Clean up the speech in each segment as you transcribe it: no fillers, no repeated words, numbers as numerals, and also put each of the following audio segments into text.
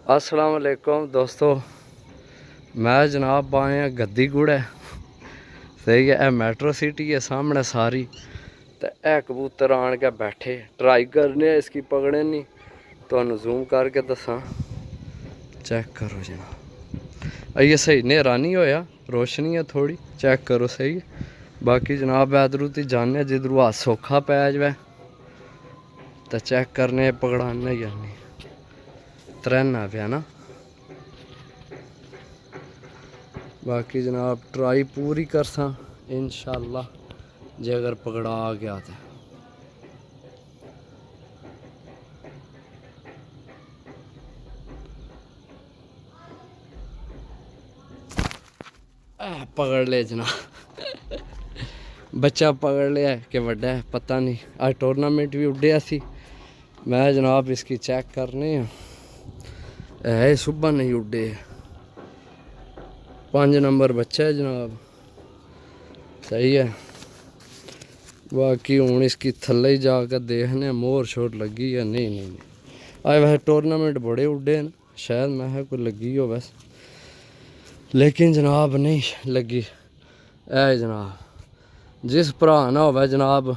अस्सलाम वालेकुम दोस्तों, मैं जनाब आए हैं गद्दी गुड़ है। सही है, यह मेट्रो सिटी है सामने सारी। तो यह कबूतर आन के बैठे ट्राई करने इसकी पकड़े नहीं तो जूम करके दसा। चेक करो जनाब, ये सही नेरा नहीं होया, रोशनी है थोड़ी, चेक करो सही है। बाकी जनाब इधरू ती जाने जिधरू हाथ सौखा पै जाए तो चेक करने पकड़ाने या नहीं। तरैना पे ना बाकी जनाब ट्राई पूरी करसा इंशाल्लाह, जे अगर पकड़ा आ गया तो। पकड़ ले जनाब, बच्चा पकड़ लिया कि वड्डा है पता नहीं। आज टूर्नामेंट भी उड्डे सी, मैं जनाब इसकी चेक करने है सुबह नहीं उड्डे। 5 नंबर बच्चा है जनाब, सही है। बाकी हूँ इसकी थल्ले ही जाकर देखने मोर शोर लगी है नहीं नहीं नहीं। आज वैसे टूर्नामेंट बड़े उड्डे न, शायद मैं कोई लगी हो बस, लेकिन जनाब नहीं लगी। ऐ जनाब जिस भरा ना हो जनाब,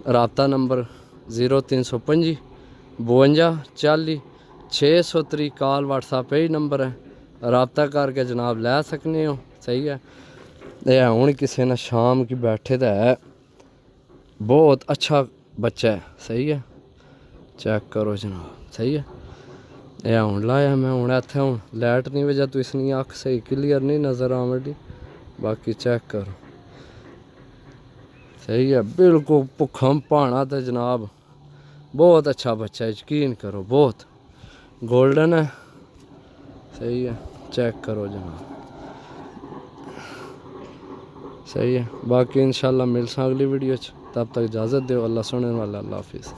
राबता नंबर 0325 52 40 603 कॉल व्हाट्सएप ही नंबर है, राबता करके जनाब लै सकने हो। सही है, यह हूँ किसी ने शाम की बैठे तो है, बहुत अच्छा बच्चा है। सही है, चेक करो जनाब, सही है। यह हूँ लाया मैं हूँ इत्थे, हूँ लाइट नहीं वजह तो इसनी अख सही क्लियर नहीं नज़र आवी। बाकी चेक करो, सही है बिल्कुल भुखम भाना तो जनाब बहुत अच्छा बच्चा है, यकीन करो बहुत गोल्डन है। सही है, चेक करो जनाब, सही है। बाकी इंशाल्लाह मिलसा अगली वीडियो, तब तक इजाज़त दो। अल्लाह सुनने वाला, अल्लाह हाफिज़।